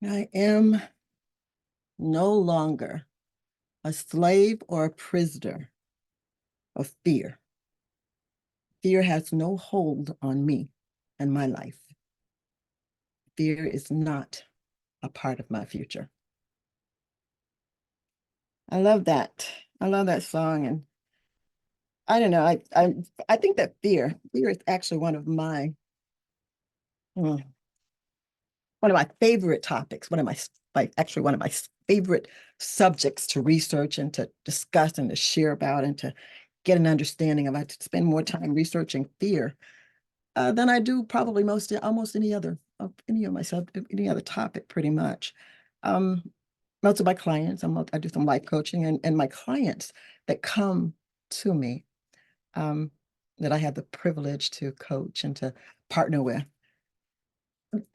I am no longer a slave or a prisoner of fear. Fear has no hold on me and my life. Fear is not a part of my future. I love that. I love that song. And I don't know. I think that fear is actually mm, one of my favorite topics, actually one of my favorite subjects to research and to discuss and to share about and to get an understanding of. I spend more time researching fear than I do probably almost any other of any other topic, pretty much. Um, Most of my clients, I do some life coaching, and my clients that come to me, um, that I have the privilege to coach and to partner with,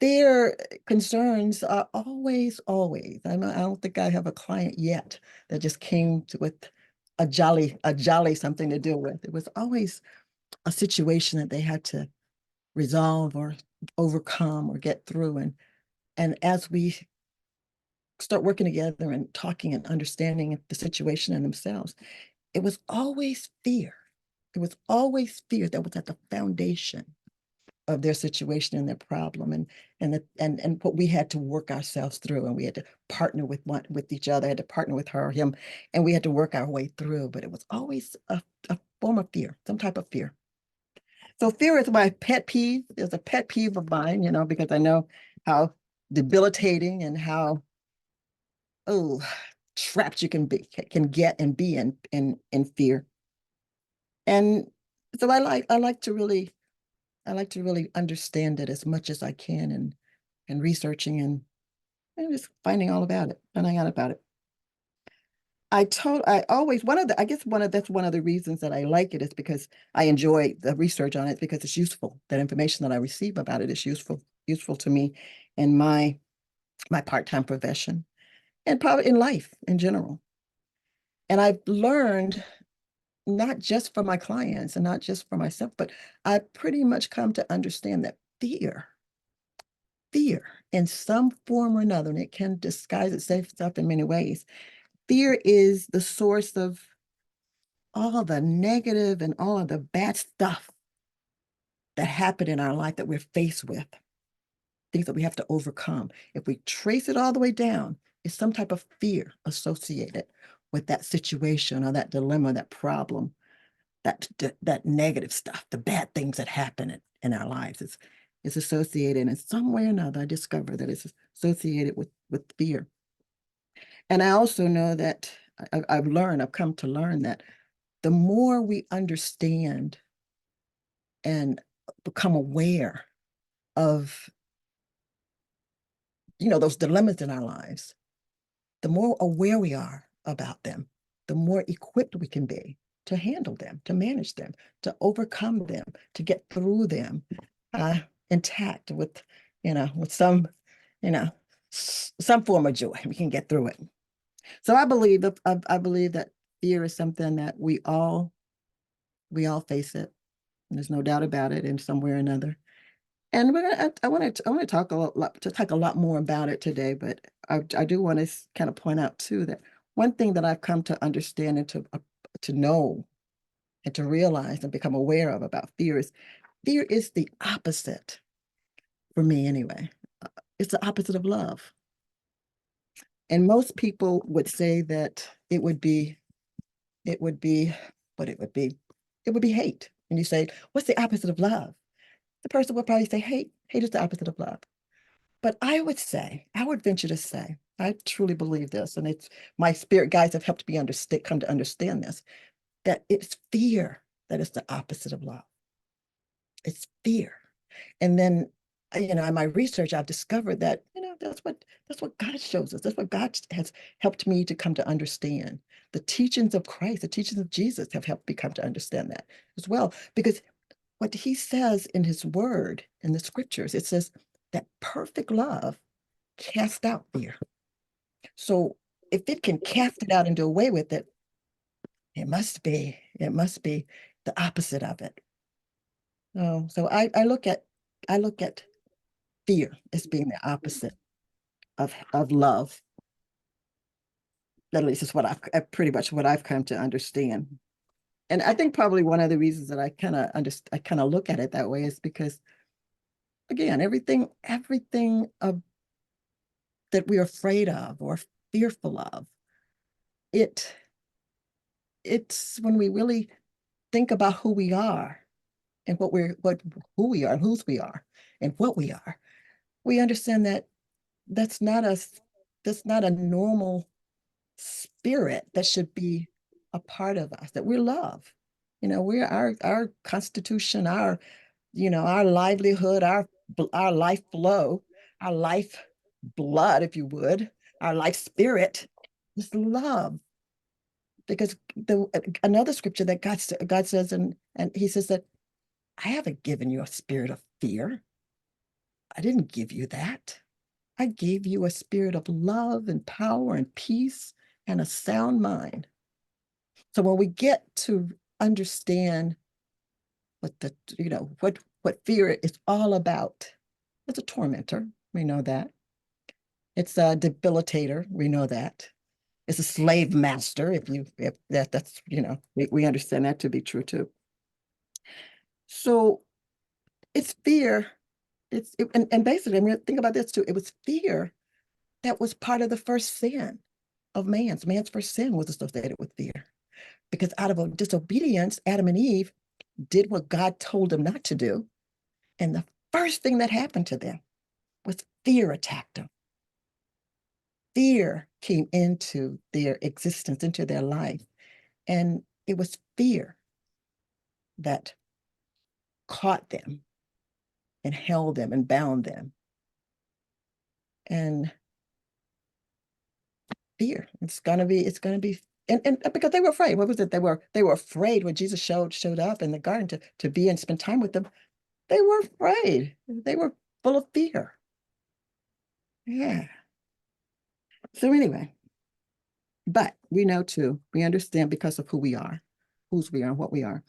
their concerns are always. I don't think I have a client yet that just with a jolly something to deal with. It was always a situation that they had to resolve or overcome or get through. And as we start working together and talking and understanding the situation and themselves, it was always fear. It was always fear that was at the foundation of their situation and their problem, and what we had to work ourselves through, and we had to partner with each other. I had to partner with her, him, and we had to work our way through. But it was always a form of fear, some type of fear. So fear is my pet peeve. It's a pet peeve of mine, because I know how debilitating and how oh trapped you can get and be in fear. And so I like to really understand it as much as I can, and researching and just finding out about it. I always one of the I guess one of that's one of the reasons that I like it is because I enjoy the research on it, because it's useful. That information that I receive about it is useful to me in my part-time profession, and probably in life in general. And I've learned, not just for my clients and not just for myself, but I've pretty much come to understand that fear in some form or another, and it can disguise itself in many ways. Fear is the source of all of the negative and all of the bad stuff that happen in our life that we're faced with, things that we have to overcome. If we trace it all the way down, it's some type of fear associated with that situation or that dilemma, that problem, that negative stuff, the bad things that happen in our lives. It's associated in some way or another. I discovered that it's associated with fear. And I also know that I've come to learn that the more we understand and become aware of, those dilemmas in our lives, the more aware we are about them, the more equipped we can be to handle them, to manage them, to overcome them, to get through them, intact with you know, some form of joy. We can get through it. So I believe that fear is something that we all face it. And there's no doubt about it in some way or another. And I want to talk a lot more about it today, but I do want to kind of point out too that one thing that I've come to understand and to know and to realize and become aware of about fear is the opposite, for me anyway. It's the opposite of love. And most people would say that it would be what it would be. It would be hate. And you say, what's the opposite of love? The person would probably say hate. Hate is the opposite of love. But I would venture to say, I truly believe this, and it's my spirit guides have helped me come to understand this, that it's fear that is the opposite of love. It's fear. And then, in my research, I've discovered that, that's what God shows us. That's what God has helped me to come to understand. The teachings of Christ, the teachings of Jesus have helped me come to understand that as well. Because what he says in his word, in the scriptures, it says that perfect love casts out fear. So if it can cast it out and do away with it, it must be the opposite of it. So I look at fear as being the opposite. of love. At least is what I've pretty much what I've come to understand. And I think probably one of the reasons that I kind of look at it that way is because again, everything of that we're afraid of or fearful of, it it's when we really think about who we are and what who we are and whose we are and what we are, we understand that that's not us, that's not a normal spirit that should be a part of us, that we're love. We're our constitution, our, our livelihood, our life flow, our life blood, if you would, our life spirit is love. Because the another scripture that God says, and he says that I haven't given you a spirit of fear. I didn't give you that. I gave you a spirit of love and power and peace and a sound mind. So when we get to understand what what fear is all about, it's a tormentor. We know that. It's a debilitator. We know that. It's a slave master. If that's, we understand that to be true too. So it's fear. And basically, I mean, think about this too. It was fear that was part of the first sin of man's first sin was associated with fear. Because out of a disobedience, Adam and Eve did what God told them not to do. And the first thing that happened to them was fear attacked them. Fear came into their existence, into their life. And it was fear that caught them and held them and bound them. And fear, it's gonna be, and because they were afraid. What was it? They were afraid when Jesus showed up in the garden to be and spend time with them. They were afraid. They were full of fear. Yeah. So anyway, but we know too, we understand because of who we are, whose we are, and what we are,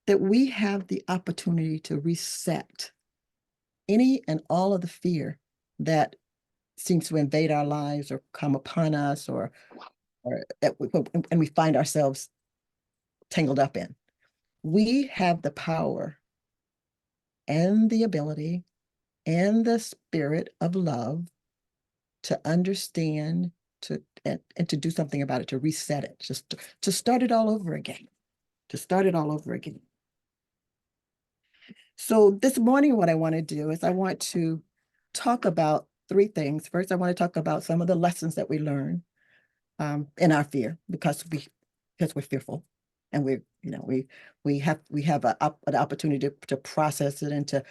that we have the opportunity to reset any and all of the fear that seems to invade our lives or come upon us, or that and we find ourselves tangled up in. We have the power and the ability and the spirit of love to understand, and to do something about it, to reset it, just to start it all over again, to start it all over again. So this morning, what I want to do is I want to talk about three things. First, I want to talk about some of the lessons that we learn in our fear, because we're fearful, and we have an opportunity to process it and to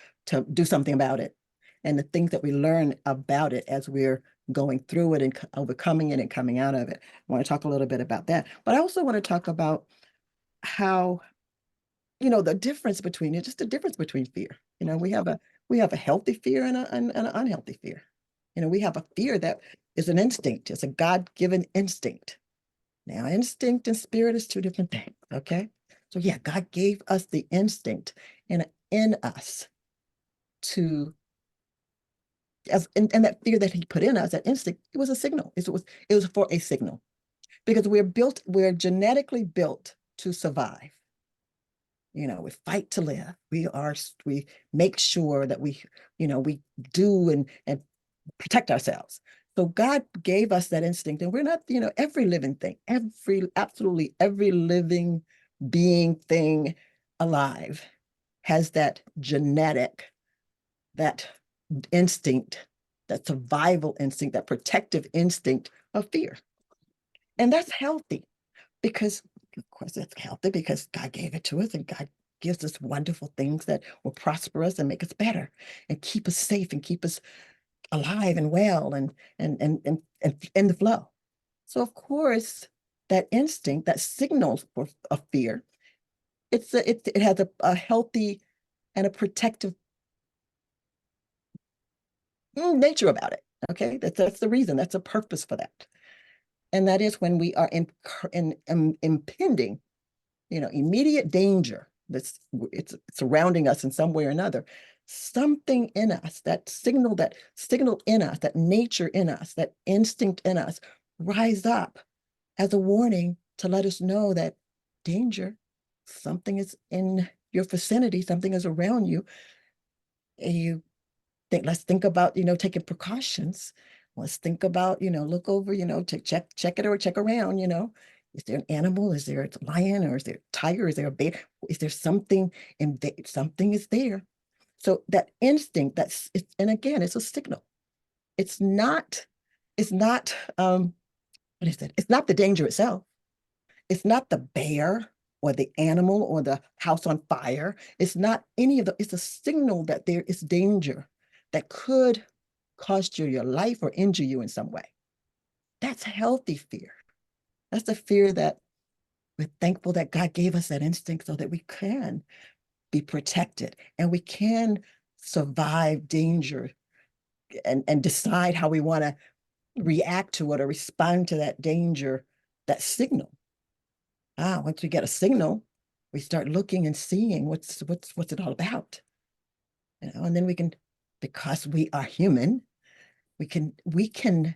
do something about it, and the things that we learn about it as we're going through it and overcoming it and coming out of it. I want to talk a little bit about that, but I also want to talk about how, the difference between it, just the difference between fear. We have a healthy fear and an unhealthy fear. We have a fear that is an instinct. It's a God-given instinct. Now, instinct and spirit is two different things, okay? So yeah, God gave us the instinct in us to, and that fear that he put in us, that instinct, it was a signal. It was for a signal, because we're genetically built to survive. We fight to live. We make sure that we do and protect ourselves. So God gave us that instinct, and we're not, every living thing, absolutely every living being, thing alive has that genetic, that instinct, that survival instinct, that protective instinct of fear. And that's healthy, because, of course, it's healthy because God gave it to us, and God gives us wonderful things that will prosper us and make us better and keep us safe and keep us alive and well and in the flow. So of course, that instinct, that signals of fear, it has a healthy and a protective nature about it. Okay, that's the reason. That's a purpose for that. And that is when we are in impending, immediate danger that's it's surrounding us in some way or another. something in us, that signal in us, that nature in us, that instinct in us rise up as a warning to let us know that danger, something is in your vicinity, something is around you. And you think, let's think about, taking precautions. Let's think about, look over, to check it or check around, Is there an animal? Is there a lion, or is there a tiger? Is there a bear? Is there something something is there? So that instinct, and again, it's a signal. It's not, it's not, what is it? It's not the danger itself. It's not the bear or the animal or the house on fire. It's not any of the, it's a signal that there is danger that could cost you your life or injure you in some way. That's healthy fear. That's the fear that we're thankful that God gave us that instinct so that we can be protected and we can survive danger and decide how we want to react to it or respond to that danger, that signal. Once we get a signal, we start looking and seeing what's it all about. And then we can, because we are human, we can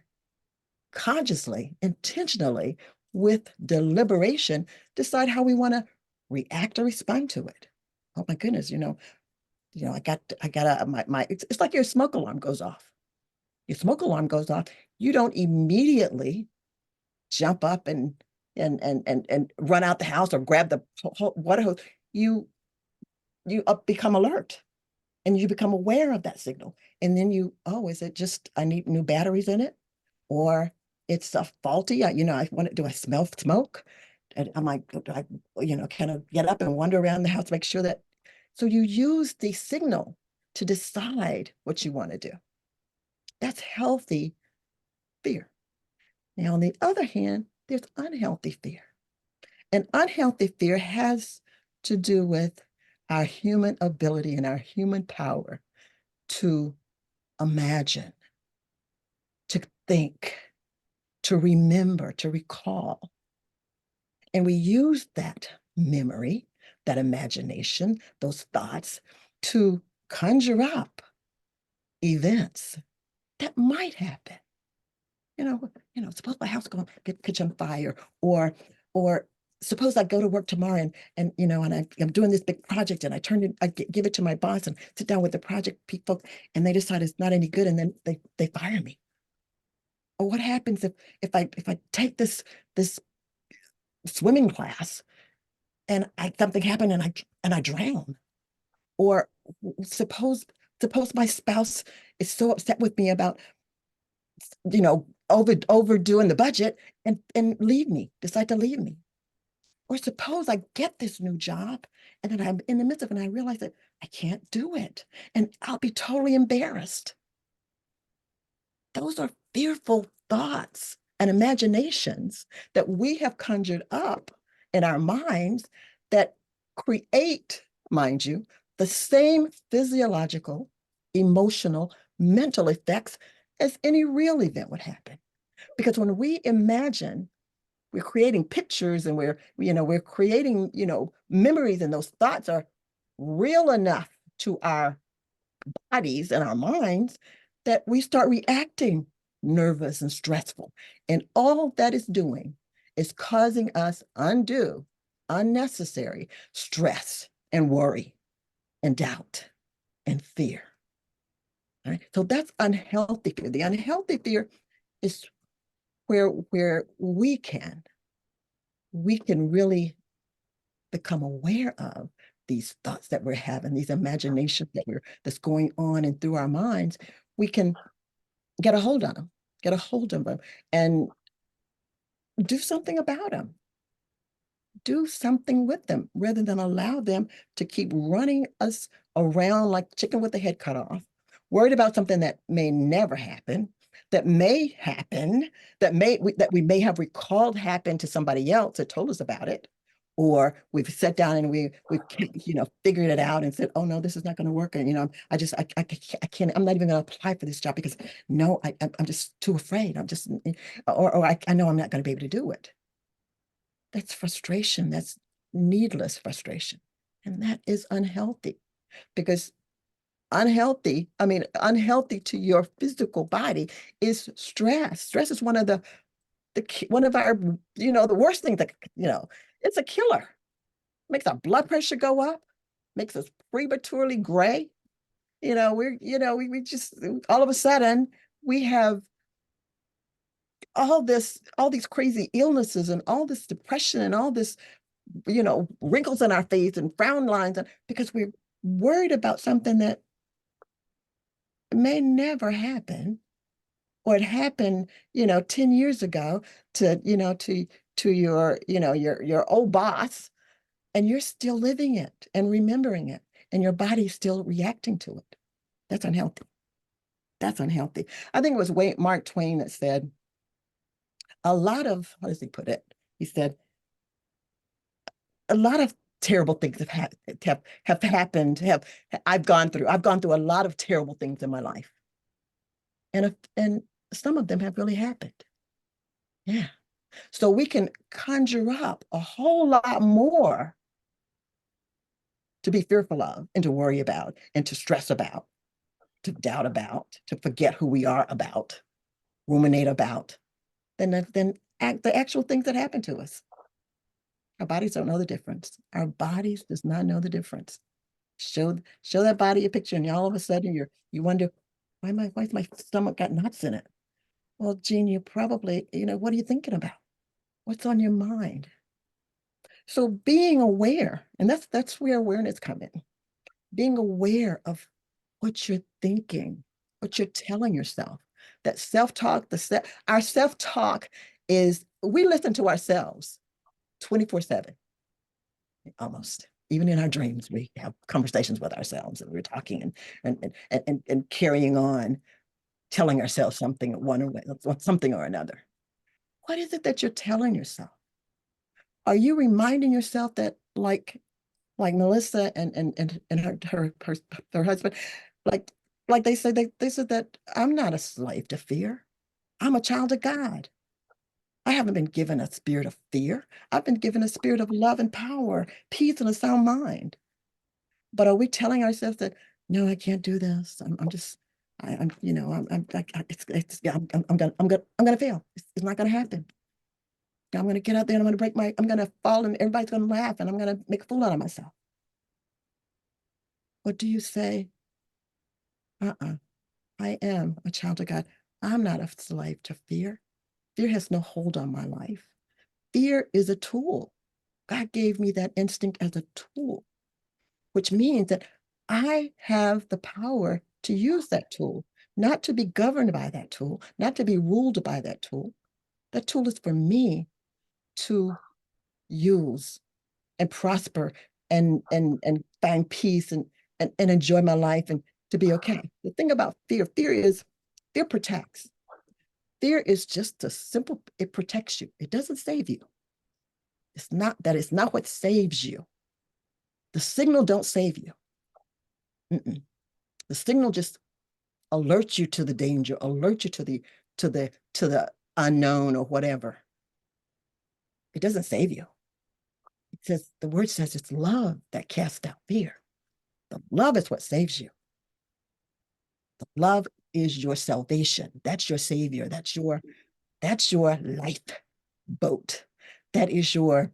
consciously, intentionally, with deliberation, decide how we want to react or respond to it. Oh my goodness, I got it's like your smoke alarm goes off. Your smoke alarm goes off. You don't immediately jump up and run out the house or grab the water hose. You become alert and you become aware of that signal. And then is it just, I need new batteries in it? Or it's a faulty, do I smell smoke? And I'm like, kind of get up and wander around the house to make sure that, so you use the signal to decide what you want to do. That's healthy fear. Now, on the other hand, there's unhealthy fear. And unhealthy fear has to do with our human ability and our human power to imagine, to think, to remember, to recall. And we use that memory, that imagination, those thoughts to conjure up events that might happen. Suppose my house catch on fire, or suppose I go to work tomorrow and I'm doing this big project and I give it to my boss and sit down with the project people and they decide it's not any good and then they fire me. Or what happens if I take this swimming class and something happened and I drown? Or suppose my spouse is so upset with me about overdoing the budget and decide to leave me. Or suppose I get this new job and then I'm in the midst of it and I realize that I can't do it and I'll be totally embarrassed. Those are fearful thoughts and imaginations that we have conjured up in our minds that create, mind you, the same physiological, emotional, mental effects as any real event would happen. Because when we imagine, we're creating pictures and we're creating, memories, and those thoughts are real enough to our bodies and our minds that we start reacting nervous and stressful. And all that is doing is causing us undue, unnecessary stress and worry and doubt and fear. All right? So that's unhealthy fear. The unhealthy fear is where we can really become aware of these thoughts that we're having, these imaginations that's going on and through our minds. We can get a hold on them, and do something about them. Do something with them rather than allow them to keep running us around like chicken with the head cut off, worried about something that may never happen, that may happen, that we may have recalled happened to somebody else that told us about it, or we've sat down and we've figured it out and said, oh no, this is not going to work, and I can't, I'm not even going to apply for this job because no, I'm just too afraid. I'm just, or I know I'm not going to be able to do it. That's frustration. That's needless frustration. And that is unhealthy because unhealthy, I mean, unhealthy to your physical body is stress. Stress is one of one of our, the worst things that, it's a killer. Makes our blood pressure go up, makes us prematurely gray. We just, all of a sudden, we have all these crazy illnesses and all this depression and all this, wrinkles in our face and frown lines, because we're worried about something that may never happen, or it happened, 10 years ago to, to your, your old boss, and you're still living it and remembering it, and your body's still reacting to it. That's unhealthy. That's unhealthy. I think it was Mark Twain that said, a lot of, how does he put it? He said, a lot of terrible things have happened, I've gone through a lot of terrible things in my life. And some of them have really happened. Yeah. So we can conjure up a whole lot more to be fearful of, and to worry about, and to stress about, to doubt about, to forget who we are about, ruminate about, than the actual things that happen to us. Our bodies don't know the difference. Our bodies does not know the difference. Show that body a picture, and all of a sudden you wonder, why's my stomach got knots in it? Well, Jean, you probably, what are you thinking about? What's on your mind? So being aware, and that's where awareness comes in. Being aware of what you're thinking, what you're telling yourself. That self-talk, our self-talk is, we listen to ourselves 24/7, almost. Even in our dreams, we have conversations with ourselves, and we're talking and carrying on, telling ourselves something something or another. What is it that you're telling yourself? Are you reminding yourself that, like Melissa and her husband, like they said that I'm not a slave to fear. I'm a child of God. I haven't been given a spirit of fear. I've been given a spirit of love and power, peace, and a sound mind. But are we telling ourselves that, no, I can't do this. I'm just, I'm, yeah, I'm gonna fail. It's not gonna happen. I'm gonna get out there and I'm gonna fall, and everybody's gonna laugh, and I'm gonna make a fool out of myself. What do you say? I am a child of God. I'm not a slave to fear. Fear has no hold on my life. Fear is a tool. God gave me that instinct as a tool, which means that I have the power to use that tool, not to be governed by that tool, not to be ruled by that tool. That tool is for me to use and prosper, and find peace, and enjoy my life, and to be okay. The thing about fear protects. Fear is just a simple, it protects you. It doesn't save you. It's not what saves you. The signal don't save you. Mm-mm. The signal just alerts you to the danger, alerts you to the unknown or whatever. It doesn't save you. The word says it's love that casts out fear. The love is what saves you. The love is your salvation. That's your savior. That's your lifeboat. That is your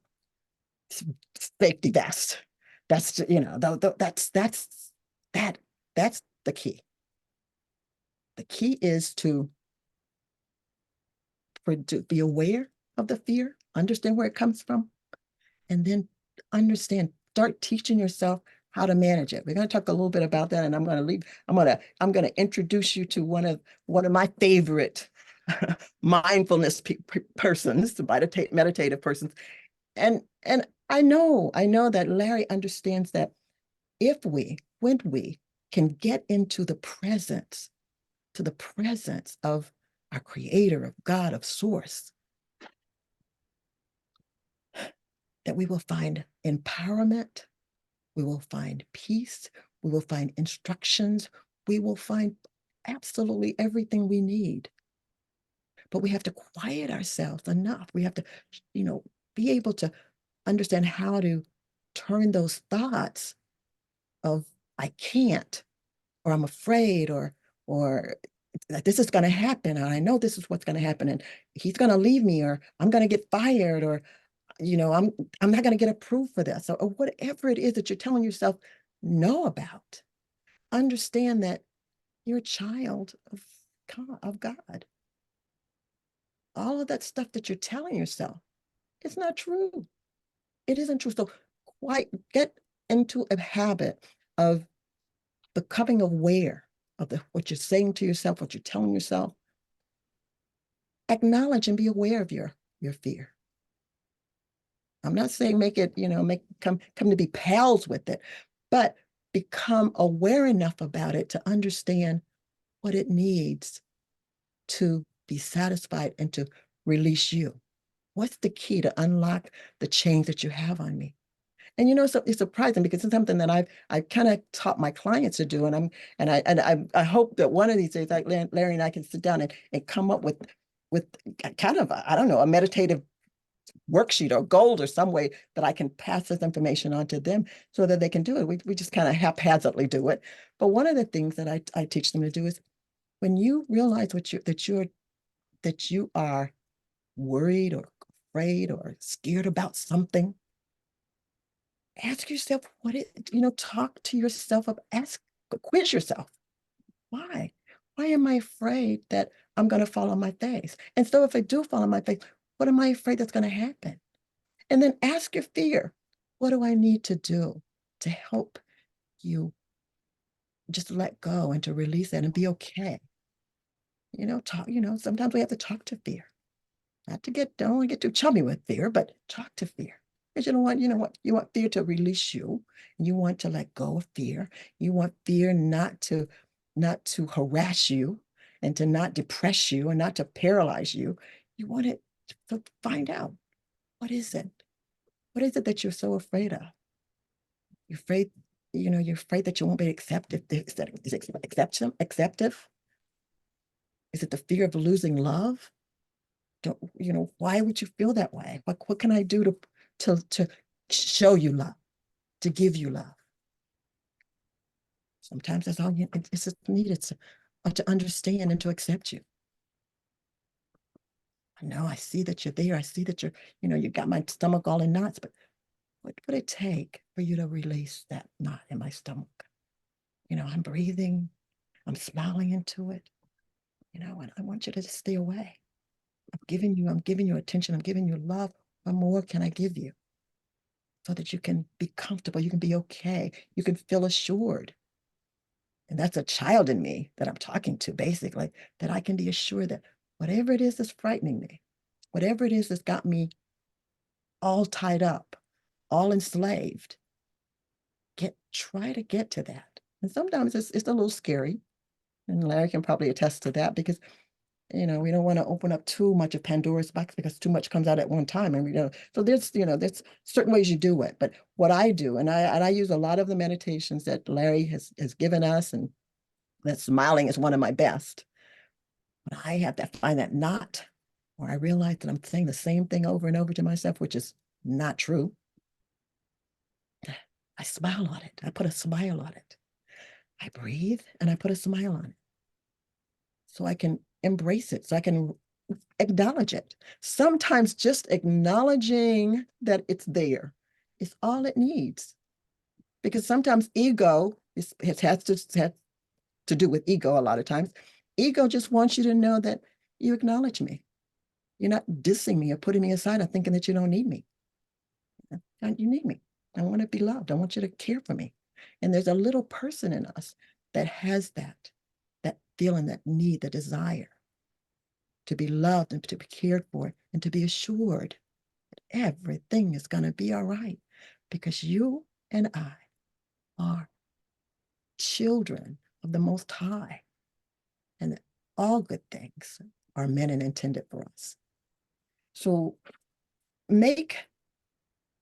safety vest. That's, that's the key. The key is to be aware of the fear, understand where it comes from, and then start teaching yourself how to manage it. We're going to talk a little bit about that, and I'm going to introduce you to one of my favorite mindfulness persons, meditative persons. And I know that Larry understands that when we can get into the presence, to the presence of our creator, of God, of source, that we will find empowerment, we will find peace, we will find instructions, we will find absolutely everything we need. But we have to quiet ourselves enough. We have to, be able to understand how to turn those thoughts of I can't, I'm afraid, or that this is going to happen, and I know this is what's going to happen, and he's going to leave me, or I'm going to get fired, or I'm not going to get approved for this, or whatever it is that you're telling yourself no about. Understand that you're a child of God. All of that stuff that you're telling yourself, it's not true. It isn't true. So quite get into a habit of becoming aware of what you're saying to yourself, what you're telling yourself. Acknowledge and be aware of your fear. I'm not saying make it, come to be pals with it, but become aware enough about it to understand what it needs to be satisfied and to release you. What's the key to unlock the chains that you have on me? And so it's surprising because it's something that I've kind of taught my clients to do, and I hope that one of these days, like Larry and I can sit down and come up with kind of I don't know, a meditative worksheet or gold or some way that I can pass this information on to them so that they can do it. We just kind of haphazardly do it. But one of the things that I teach them to do is when you realize that you are worried or afraid or scared about something, ask yourself talk to yourself, quiz yourself. Why? Why am I afraid that I'm going to fall on my face? And so if I do fall on my face, what am I afraid that's going to happen? And then ask your fear, what do I need to do to help you just let go and to release that and be okay? Sometimes we have to talk to fear. Not to don't want to get too chummy with fear, but talk to fear. Because you want fear to release you. You want to let go of fear. You want fear not to harass you and to not depress you and not to paralyze you. You want it to find out, what is it? What is it that you're so afraid of? You're afraid that you won't be accepted. Is it acceptive? Is it the fear of losing love? Why would you feel that way? What can I do to show you love, to give you love? Sometimes that's all it's just needed to understand and to accept you. I know, I see that you're there. I see that you got my stomach all in knots, but what would it take for you to release that knot in my stomach? I'm breathing, I'm smiling into it, and I want you to just stay away. I'm giving you attention, I'm giving you love. What more can I give you? So that you can be comfortable, you can be okay, you can feel assured. And that's a child in me that I'm talking to, basically, that I can be assured that whatever it is that's frightening me, whatever it is that's got me all tied up, all enslaved, try to get to that. And sometimes it's a little scary. And Larry can probably attest to that because we don't want to open up too much of Pandora's box because too much comes out at one time. And so there's certain ways you do it. But what I do, and I use a lot of the meditations that Larry has given us, and that smiling is one of my best. But I have to find that knot where I realize that I'm saying the same thing over and over to myself, which is not true. I smile on it. I put a smile on it. I breathe and I put a smile on it. So I can embrace it, so I can acknowledge it. Sometimes just acknowledging that it's there is all it needs. Because sometimes ego has to do with ego a lot of times. Ego just wants you to know that you acknowledge me. You're not dissing me or putting me aside or thinking that you don't need me. You need me. I want to be loved. I want you to care for me. And there's a little person in us that has that feeling, that need, the desire to be loved and to be cared for and to be assured that everything is going to be all right because you and I are children of the Most High, and that all good things are meant and intended for us. So make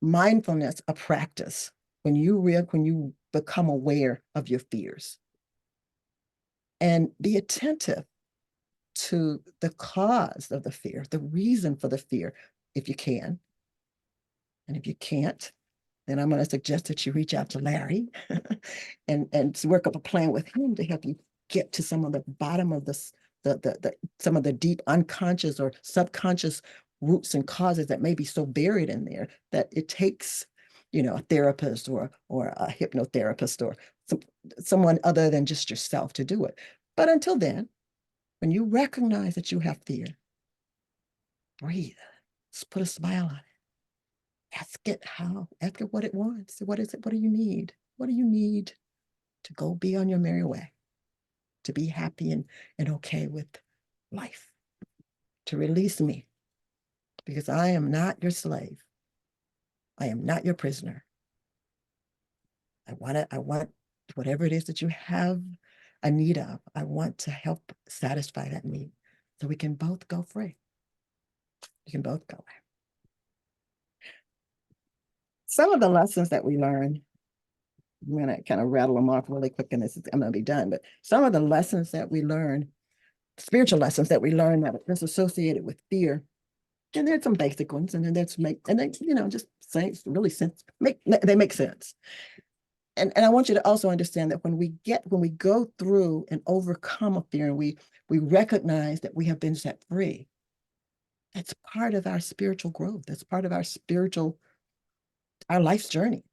mindfulness a practice when you become aware of your fears, and be attentive to the cause of the fear, the reason for the fear, if you can. And if you can't, then I'm going to suggest that you reach out to Larry and work up a plan with him to help you get to some of the bottom of some of the deep unconscious or subconscious roots and causes that may be so buried in there that it takes, a therapist or a hypnotherapist or someone other than just yourself to do it. But until then, when you recognize that you have fear, breathe. Just put a smile on it. Ask it what it wants. What is it? What do you need? What do you need to go be on your merry way? To be happy and okay with life? To release me? Because I am not your slave. I am not your prisoner. I want whatever it is that you have a need of. I want to help satisfy that need so we can both go free. We can both go. Some of the lessons that we learn, I'm going to kind of rattle them off really quick and I'm going to be done. But some of the lessons that we learn, spiritual lessons that we learn that is associated with fear, and there's some basic ones, and then just say really they make sense. And I want you to also understand that when we go through and overcome a fear, and we recognize that we have been set free, that's part of our spiritual growth. That's part of our life's journey.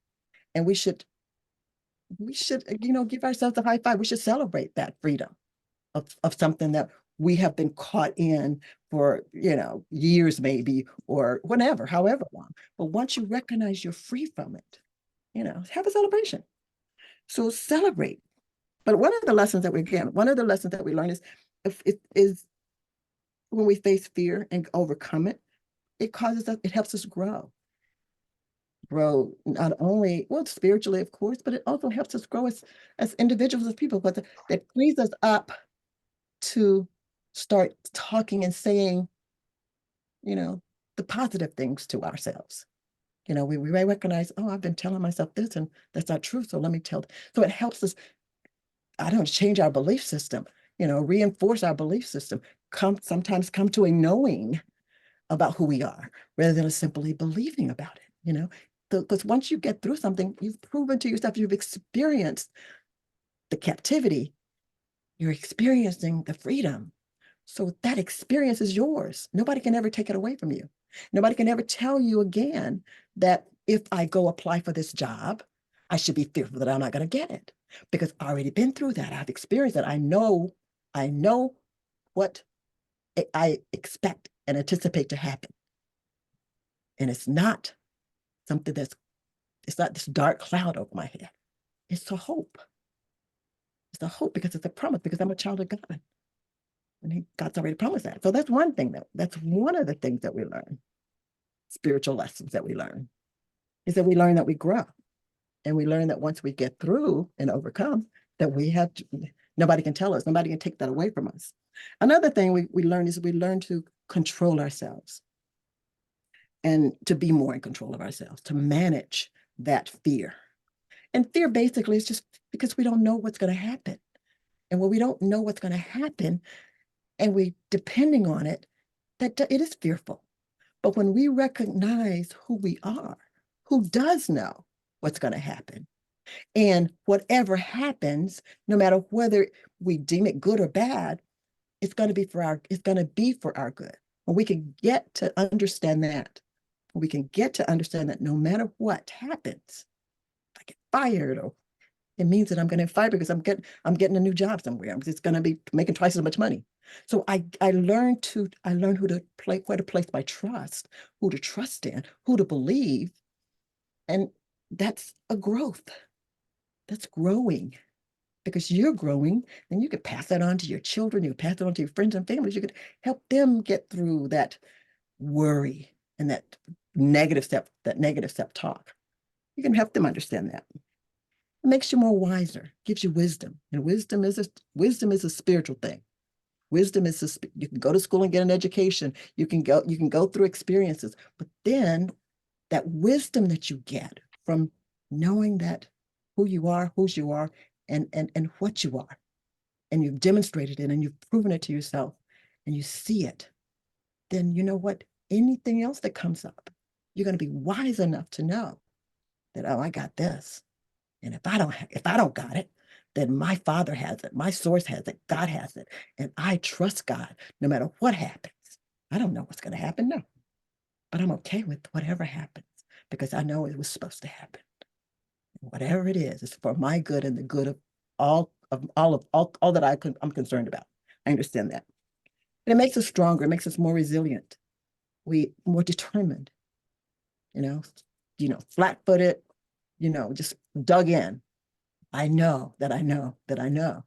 And we should, give ourselves a high five. We should celebrate that freedom of something that we have been caught in for, years maybe, or whenever, however long. But once you recognize you're free from it, have a celebration. So celebrate. But one of the lessons that we learn is when we face fear and overcome it, it helps us grow not only, well, spiritually, of course, but it also helps us grow as individuals, as people, but that frees us up to start talking and saying, the positive things to ourselves. We may recognize, oh, I've been telling myself this and that's not true. So let me tell. So it helps us, I don't change our belief system, reinforce our belief system, sometimes come to a knowing about who we are rather than simply believing about it, because once you get through something, you've proven to yourself, you've experienced the captivity, you're experiencing the freedom. So that experience is yours. Nobody can ever take it away from you. Nobody can ever tell you again that if I go apply for this job, I should be fearful that I'm not going to get it, because I've already been through that. I've experienced that. I know what I expect and anticipate to happen. And it's not something it's not this dark cloud over my head. It's a hope. It's a hope because it's a promise, because I'm a child of God. And God's already promised that. So that's one of the things that we learn. Spiritual lessons that we learn is that we learn that we grow. And we learn that once we get through and overcome, that nobody can tell us, nobody can take that away from us. Another thing we learn is we learn to control ourselves and to be more in control of ourselves, to manage that fear. And fear basically is just because we don't know what's going to happen. And when we don't know what's going to happen and we depending on it, that it is fearful. But when we recognize who we are, who does know what's going to happen, and whatever happens, no matter whether we deem it good or bad, it's going to be for our good. When we can get to understand that, no matter what happens, if I get fired, or it means that I'm going to fight because I'm getting a new job somewhere. It's going to be making twice as much money. So I learned where to place my trust, who to trust in, who to believe. And that's a growth. That's growing, because you're growing, and you could pass that on to your children. You could pass it on to your friends and families. You could help them get through that worry and that negative self-talk. You can help them understand that. It makes you more wiser, gives you wisdom. And wisdom is a spiritual thing. You can go to school and get an education. You can go through experiences, but then that wisdom that you get from knowing that who you are, whose you are, and what you are, and you've demonstrated it and you've proven it to yourself, and you see it, then you know what? Anything else that comes up, you're going to be wise enough to know that, oh, I got this. And if I don't got it, then my Father has it, my source has it, God has it. And I trust God no matter what happens. I don't know what's going to happen, no. But I'm okay with whatever happens because I know it was supposed to happen. Whatever it is, it's for my good and the good of all that I'm concerned about. I understand that. And it makes us stronger, it makes us more resilient, we more determined, you know, flat-footed, just dug in. I know that I know that I know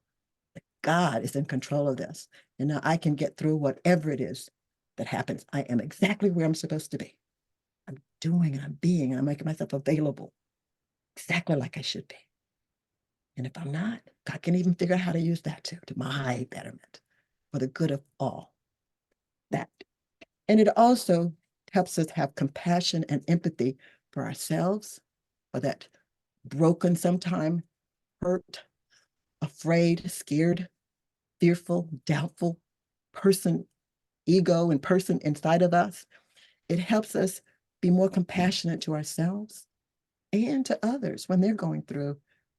that God is in control of this. And now I can get through whatever it is that happens. I am exactly where I'm supposed to be. I'm doing and I'm being and I'm making myself available exactly like I should be. And if I'm not, God can even figure out how to use that too, to my betterment, for the good of all. That. And it also helps us have compassion and empathy for ourselves, for that broken, sometime hurt, afraid, scared, fearful, doubtful person, ego and person inside of us. It helps us be more compassionate to ourselves and to others when they're going through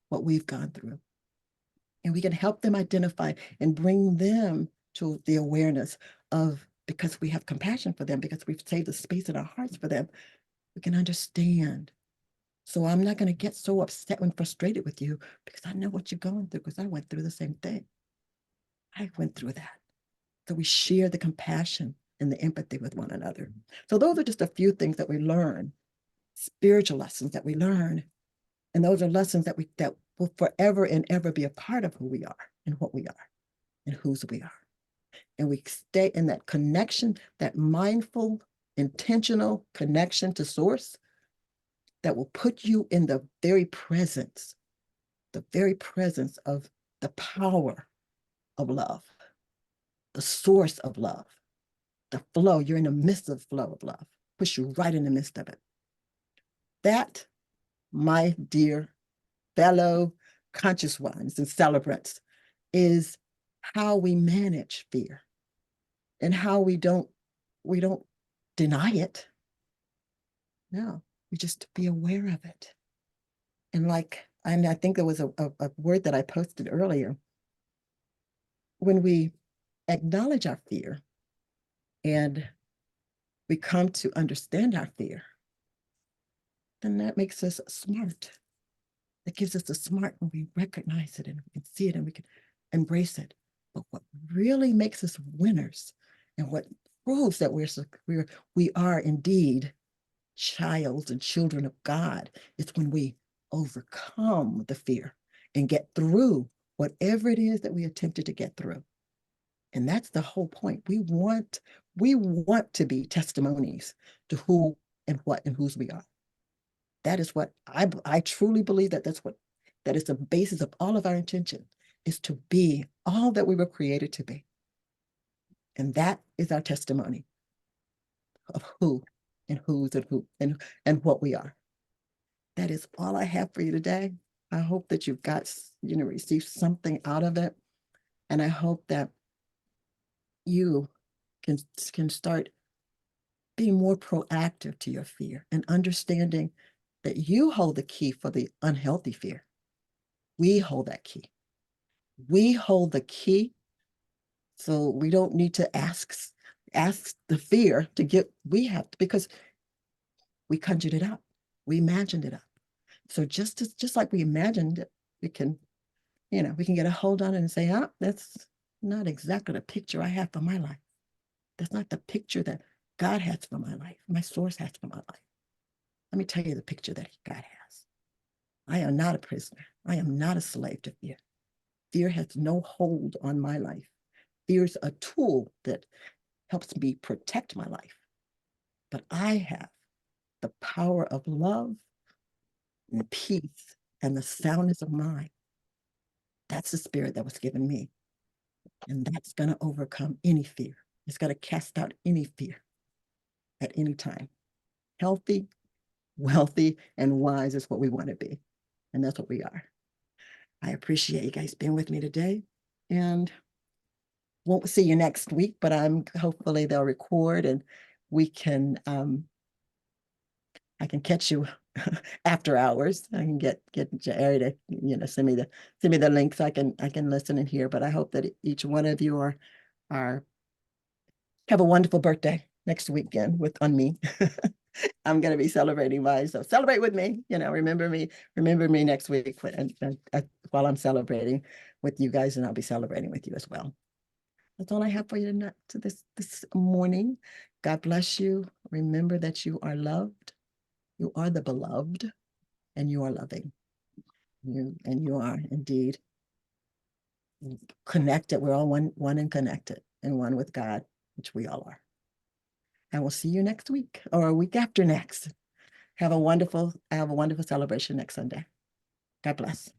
what we've gone through. And we can help them identify and bring them to the awareness of, because we have compassion for them, because we've saved the space in our hearts for them, we can understand. So I'm not going to get so upset and frustrated with you because I know what you're going through, because I went through the same thing. I went through that. So we share the compassion and the empathy with one another. So those are just a few things that we learn, spiritual lessons that we learn. And those are lessons that will forever and ever be a part of who we are and what we are and whose we are. And we stay in that connection, that mindful, intentional connection to source that will put you in the very presence of the power of love, the source of love, the flow. You're in the midst of the flow of love, push you right in the midst of it. That, my dear fellow conscious ones and celebrants, is how we manage fear and how we don't deny it. No, we just be aware of it. And I think there was a word that I posted earlier. When we acknowledge our fear and we come to understand our fear, then that makes us smart. It gives us the smart when we recognize it and we can see it and we can embrace it. But what really makes us winners and what proves that we are indeed childs and children of God is when we overcome the fear and get through whatever it is that we attempted to get through. And that's the whole point. We want to be testimonies to who and what and whose we are. That is what I truly believe that that is the basis of all of our intention, is to be all that we were created to be. And that is our testimony of who and whose and who and what we are. That is all I have for you today. I hope that you've received something out of it. And I hope that you can start being more proactive to your fear and understanding that you hold the key for the unhealthy fear. We hold that key. We hold the key. So we don't need to ask the fear to get, we have to, because we conjured it up. We imagined it up. So just like we imagined it, we can get a hold on it and say, oh, that's not exactly the picture I have for my life. That's not the picture that God has for my life, my source has for my life. Let me tell you the picture that God has. I am not a prisoner. I am not a slave to fear. Fear has no hold on my life. Fear is a tool that helps me protect my life. But I have the power of love and peace and the soundness of mind. That's the spirit that was given me. And that's going to overcome any fear. It's going to cast out any fear at any time. Healthy, wealthy, and wise is what we want to be. And that's what we are. I appreciate you guys being with me today. And won't see you next week, but hopefully they'll record and we can I can catch you after hours. I can get Jerry to, send me the link so I can listen and hear. But I hope that each one of you are have a wonderful birthday next weekend on me. I'm going to be celebrating mine. So celebrate with me, remember me next week while I'm celebrating with you guys, and I'll be celebrating with you as well. That's all I have for you tonight, to this morning. God bless you. Remember that you are loved. You are the beloved, and you are loving. You are indeed connected. We're all one and connected, and one with God, which we all are. And we'll see you next week or a week after next. Have a wonderful celebration next Sunday. God bless.